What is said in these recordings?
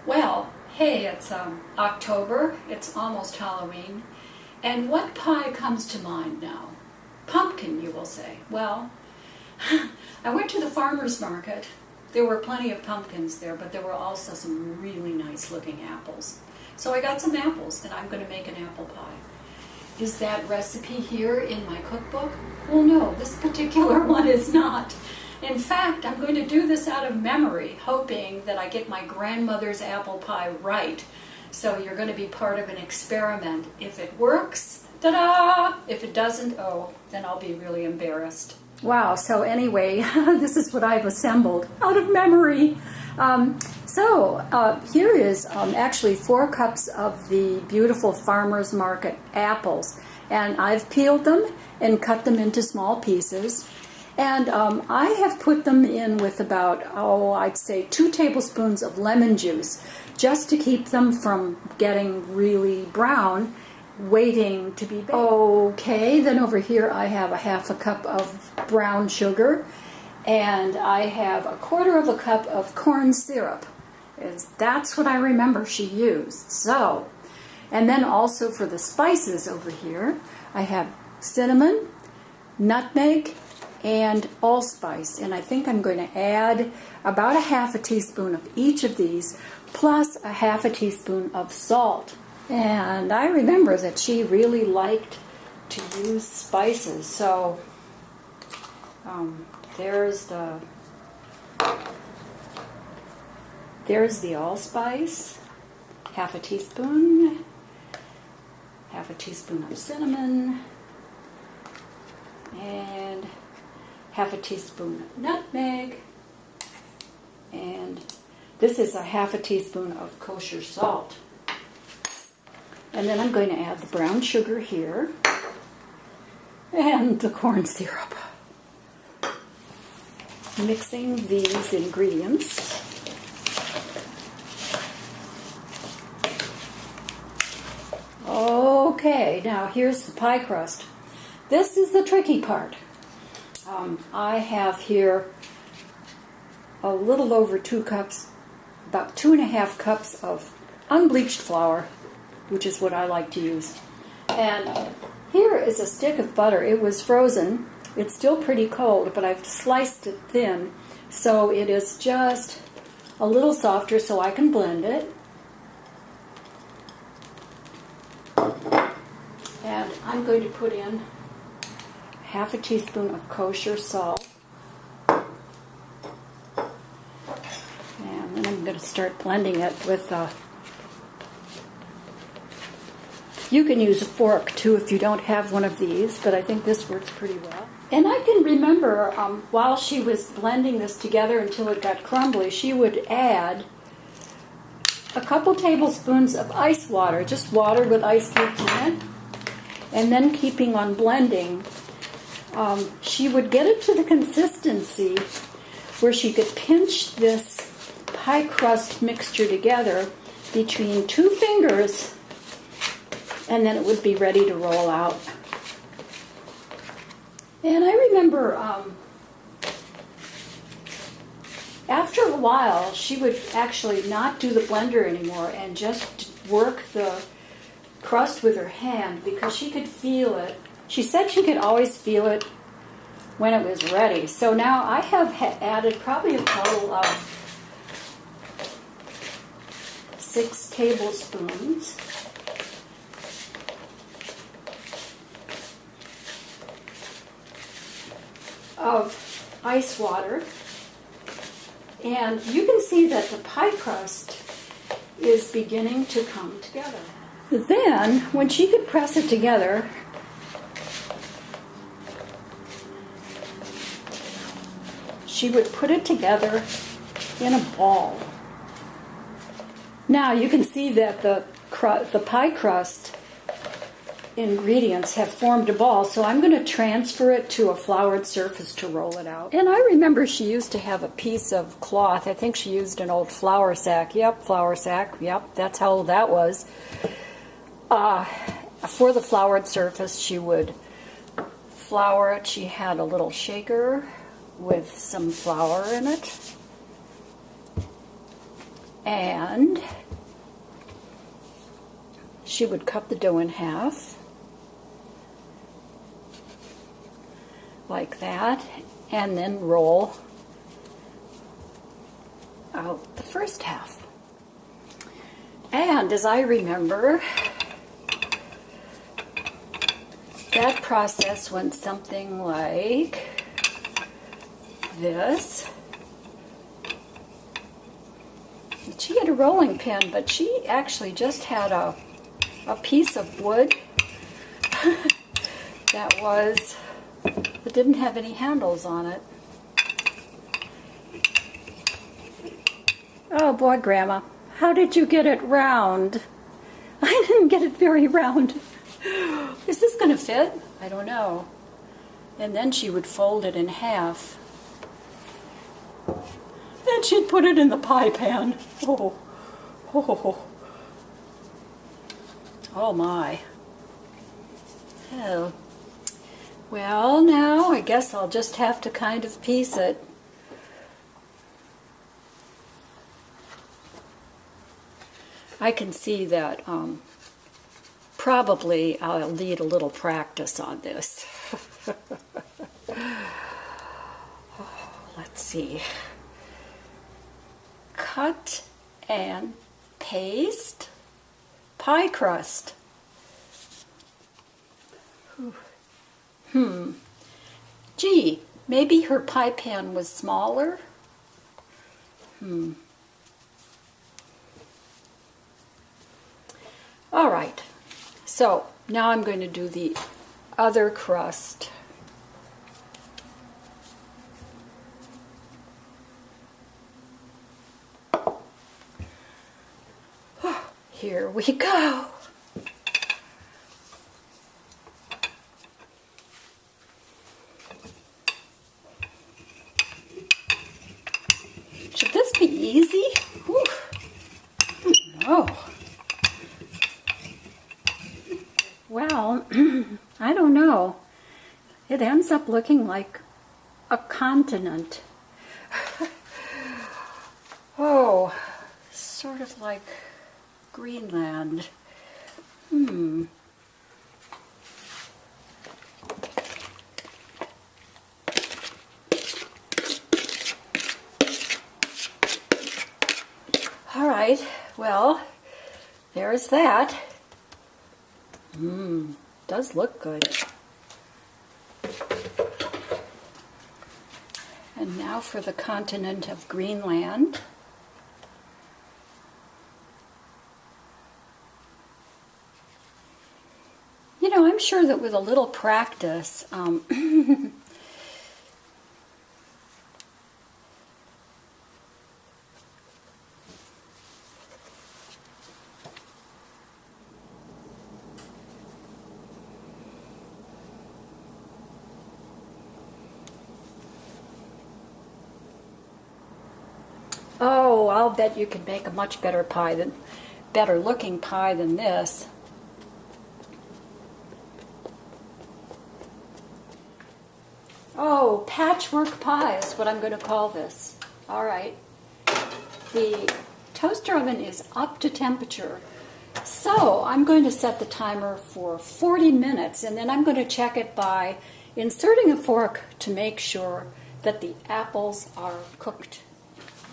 Well, hey, it's October, it's almost Halloween, and what pie comes to mind now? Pumpkin, you will say. Well, I went to the farmer's market. There were plenty of pumpkins there, but there were also some really nice looking apples. So I got some apples, and I'm going to make an apple pie. Is that recipe here in my cookbook? Well, no, this particular one is not. In fact, I'm going to do this out of memory, hoping that I get my grandmother's apple pie right. So you're going to be part of an experiment. If it works, ta-da! If it doesn't, oh, then I'll be really embarrassed. Wow, so anyway, this is what I've assembled out of memory. Here is actually 4 cups of the beautiful farmer's market apples. And I've peeled them and cut them into small pieces. And I have put them in with about, I'd say 2 tablespoons of lemon juice, just to keep them from getting really brown, waiting to be baked. Okay, then over here I have a half a cup of brown sugar, and I have a 1/4 cup of corn syrup. That's what I remember she used. So, and then also for the spices over here, I have cinnamon, nutmeg, and allspice, and I think I'm going to add about a 1/2 teaspoon of each of these, plus a 1/2 teaspoon of salt. And I remember that she really liked to use spices, so there's the allspice, 1/2 teaspoon, 1/2 teaspoon of cinnamon, and 1/2 teaspoon of nutmeg, and this is a 1/2 teaspoon of kosher salt. And then I'm going to add the brown sugar here and the corn syrup. Mixing these ingredients. Okay, now here's the pie crust. This is the tricky part. I have here a little over 2 cups, about 2½ cups of unbleached flour, which is what I like to use. And here is a stick of butter. It was frozen. It's still pretty cold, but I've sliced it thin, so it is just a little softer so I can blend it. And I'm going to put in 1/2 teaspoon of kosher salt. And then I'm going to start blending it with you can use a fork too if you don't have one of these, but I think this works pretty well. And I can remember while she was blending this together until it got crumbly, she would add a couple tablespoons of ice water, just water with ice cubes in it. And then keeping on blending, she would get it to the consistency where she could pinch this pie crust mixture together between 2 fingers, and then it would be ready to roll out. And I remember after a while, she would actually not do the blender anymore and just work the crust with her hand because she could feel it. She said she could always feel it when it was ready. So now I have added probably a total of 6 tablespoons of ice water, and you can see that the pie crust is beginning to come together. Then, when she could press it together, she would put it together in a ball. Now you can see that the pie crust ingredients have formed a ball, so I'm going to transfer it to a floured surface to roll it out. And I remember she used to have a piece of cloth. I think she used an old flour sack. Yep, flour sack. Yep, that's how old that was. For the floured surface, she would flour it. She had a little shaker with some flour in it. And she would cut the dough in half, like that, and then roll out the first half. And as I remember, that process went something like this. She had a rolling pin, but she actually just had a piece of wood that didn't have any handles on it. Oh boy, Grandma, how did you get it round? I didn't get it very round. Is this going to fit? I don't know. And then she would fold it in half. And she'd put it in the pie pan. Oh my. Oh. Well, now I guess I'll just have to kind of piece it. I can see that probably I'll need a little practice on this. Let's see. Cut and paste pie crust. Gee, maybe her pie pan was smaller. All right, so now I'm going to do the other crust. Here we go. Should this be easy? Whew. No. Well, I don't know. It ends up looking like a continent. Oh, sort of like Greenland. All right, well, there's that. Does look good. And now for the continent of Greenland. You know, I'm sure that with a little practice, oh, I'll bet you can make a much better looking pie than this. Oh, patchwork pie is what I'm going to call this. All right. The toaster oven is up to temperature. So I'm going to set the timer for 40 minutes, and then I'm going to check it by inserting a fork to make sure that the apples are cooked.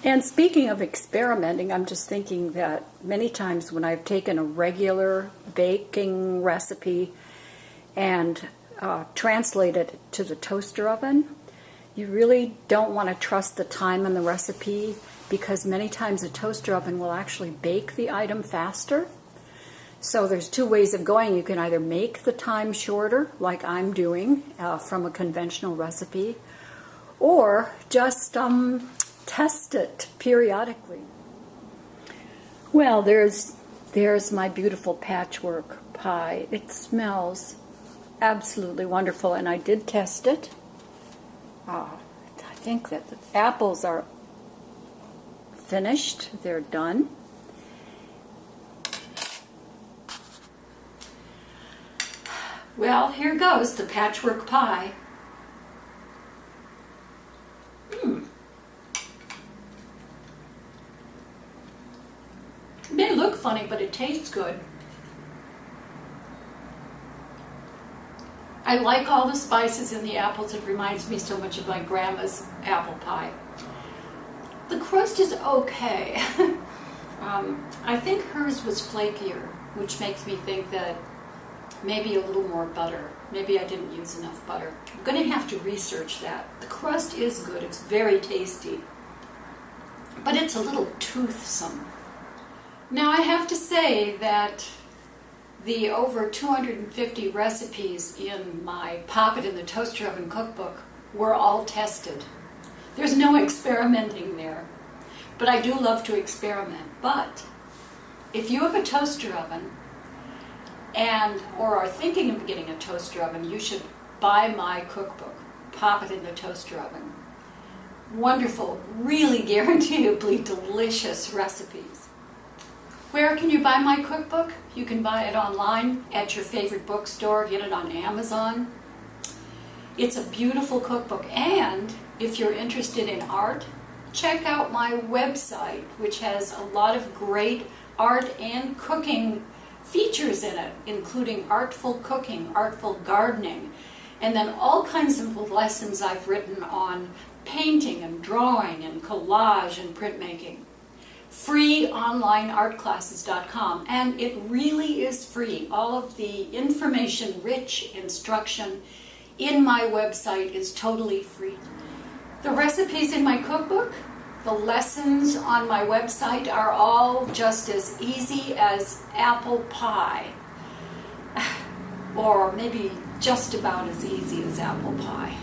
And speaking of experimenting, I'm just thinking that many times when I've taken a regular baking recipe and translate it to the toaster oven, you really don't want to trust the time in the recipe, because many times a toaster oven will actually bake the item faster. So there's two ways of going. You can either make the time shorter, like I'm doing from a conventional recipe, or just test it periodically. Well, there's my beautiful patchwork pie. It smells absolutely wonderful, and I did test it. I think that the apples are finished. They're done. Well, here goes the patchwork pie. funny, but it tastes good. I like all the spices in the apples. It reminds me so much of my grandma's apple pie. The crust is okay. I think hers was flakier, which makes me think that maybe a little more butter. Maybe I didn't use enough butter. I'm going to have to research that. The crust is good. It's very tasty. But it's a little toothsome. Now I have to say that the over 250 recipes in my Pop It in the Toaster Oven cookbook were all tested. There's no experimenting there. But I do love to experiment. But if you have a toaster oven or are thinking of getting a toaster oven, you should buy my cookbook, Pop It in the Toaster Oven. Wonderful, really guaranteeably delicious recipes. Where can you buy my cookbook? You can buy it online at your favorite bookstore, get it on Amazon. It's a beautiful cookbook, and if you're interested in art, check out my website, which has a lot of great art and cooking features in it, including artful cooking, artful gardening, and then all kinds of lessons I've written on painting and drawing and collage and printmaking. FreeOnlineArtClasses.com, and it really is free. All of the information, rich instruction in my website is totally free. The recipes in my cookbook, the lessons on my website are all just as easy as apple pie, or maybe just about as easy as apple pie.